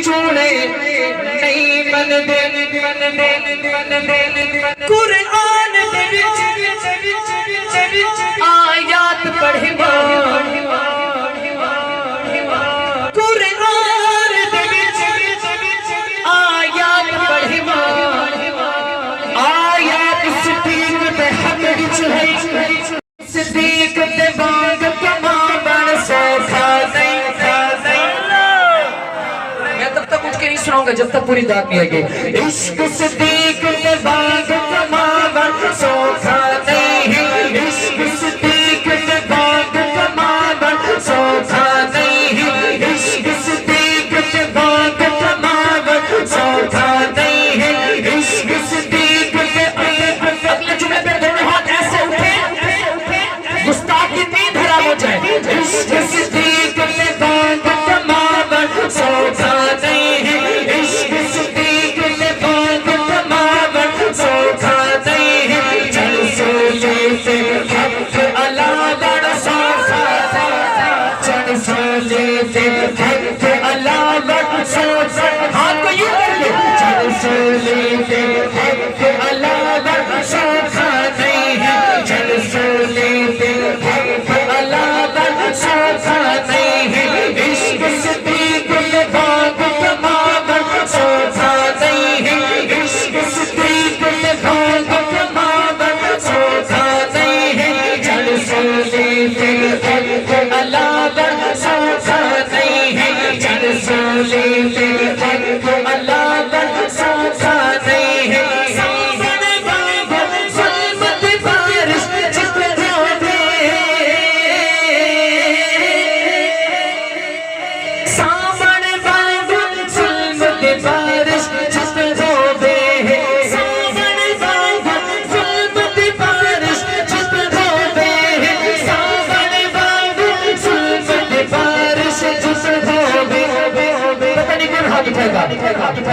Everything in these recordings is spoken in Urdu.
چوڑے نہیں من دے قرآن دے آیات پڑھے قرآن دے آیات پڑھے آیات صدیق دے حق وچ ہے صدیق دے بانگ کما بن سوکھا نہیں نہیں سناؤں گا جب تک پوری داد نہیں لگے عشق صدیق نے باغ کماون سوکھا نہیں ہے عشق صدیق نے باغ کماون سوکھا نہیں ہے عشق صدیق نے باغ کماون سوکھا نہیں ہے عشق صدیق نے اگلے جملے پہ دونوں ہاتھ ایسے اٹھے گستاخ کی نیند حرام ہو جائے عشق صدیق نے باغ کماون سوکھا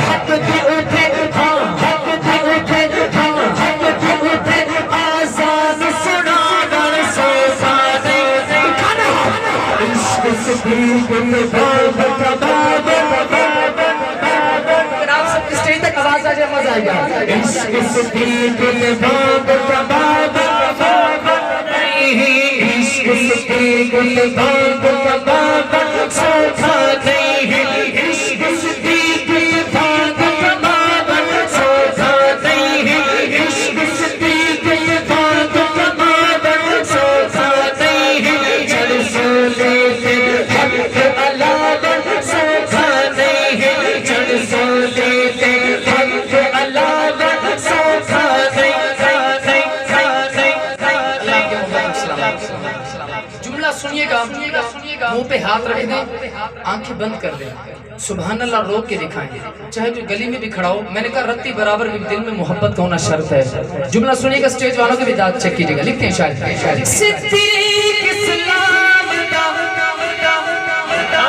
حق کی اٹھے ہاں حق کی اٹھے ہاں حق کی اٹھے آزان سنا گر سوسا نہیں کھانا عشق صدیق میں باب کباب اگر آپ سب کی سٹیج تک آواز آ جائے مزہ آئے گا عشق صدیق میں باب کباب عشق صدیق میں باب کباب سوکھا نہیں ہے عشق صدیق منہ پہ ہاتھ رکھ دیں آنکھیں بند کر دیں سبحان اللہ روک کے دکھائیں چاہے جو گلی میں بھی کھڑا ہو میں نے کہا رتی برابر بھی دل میں محبت کا ہونا شرط ہے جملہ سنیے گا سٹیج والوں کے بھی داد چیک کیجئے گا لکھتے ہیں شاید صدیق اسلام دا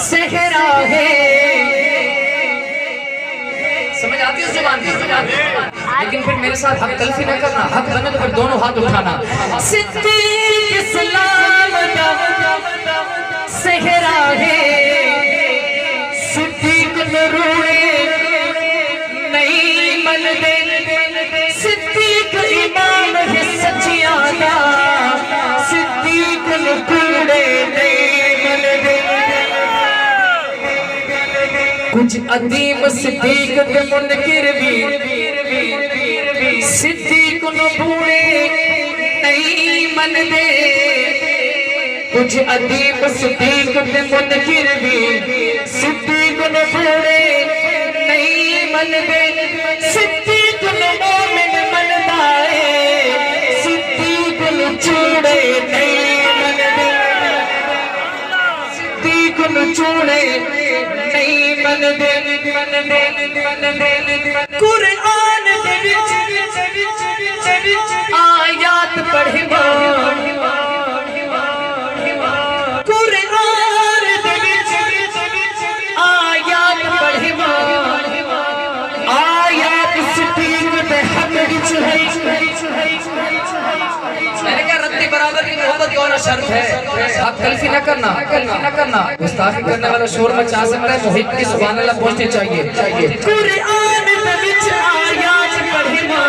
صحرا ہے سمجھ آتی ہے اس زبان کی لیکن پھر میرے ساتھ حق تلفی نہ کرنا حق بنے تو پھر دونوں ہاتھ اٹھانا صدیق اسلام دا صحرا ہے صدیق نروڑے نہیں من دے صدیق امام ہے سچیانا صدیق نکوڑے نہیں من دے کچھ عدیم صدیق دے منکر بھی صدیق نبوڑے نہیں من دے کچھ عدیب صدیق دے منکر بھی صدیق نبوڑے نہیں من دے صدیق نمومن من دائے صدیق نچوڑے نہیں من دے صدیق نچوڑے نہیں من دے قرآن دے آیات پڑھے میں نے کہا رتی برابر کی محبت محبت یہ ہونا شرط ہے. آپ تلفی نہ کرنا. گستاخی کرنے والا شور مچا سکتا ہے. محب کی سبحان اللہ پہنچنی چاہیے. قرآن دے وچ آیات پڑھنا،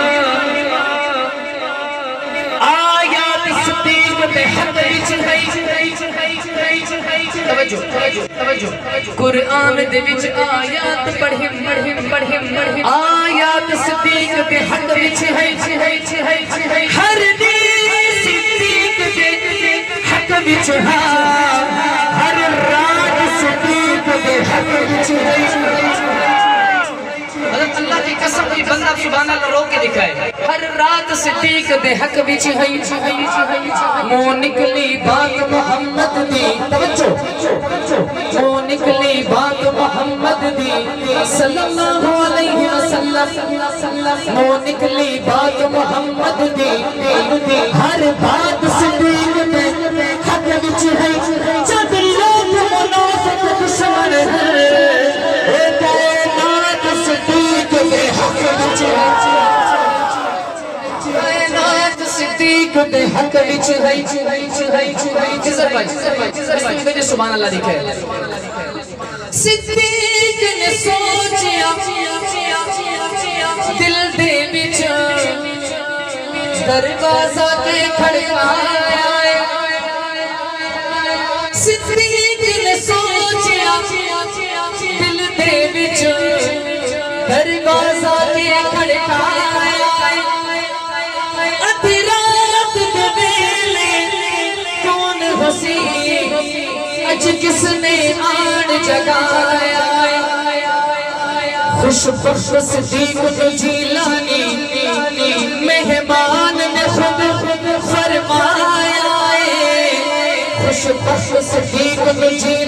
آیات صدیق دے حق وچ توجہ. قرآن دے وچ آیات پڑھم آیات صدیق دے حق وچ ہے. ہر دین صدیق دے حق وچ ہے. ہر رات صدیق دے حق وچ ہے. حضرت اللہ کی قسم کوئی بندہ سبحان اللہ رو کے دکھائے. ہر رات صدیق دے حق وچ ہے. منہ نکلی بات محمد دی. توجہ. منہ نکلی بات محمد دی صلی اللہ علیہ وسلم. منہ نکلی بات محمد دی. ہر بات صدیق دے حق وچ ہے. جب لوگ منافق دشمن ہے، صدیق دے حق وچ ہے. سبحان اللہ لکھے. صدیق نے سوچیا دل دے وچ دروازہ تے کھڑکایا. صدیق نے سوچیا دل دے وچ دروازہ تے کھڑکایا. اج کس نے آن جگایا. خوش بخت صدیق جیلانی مہمان نے خود فرمایا. خوش بخت صدیق جیلانی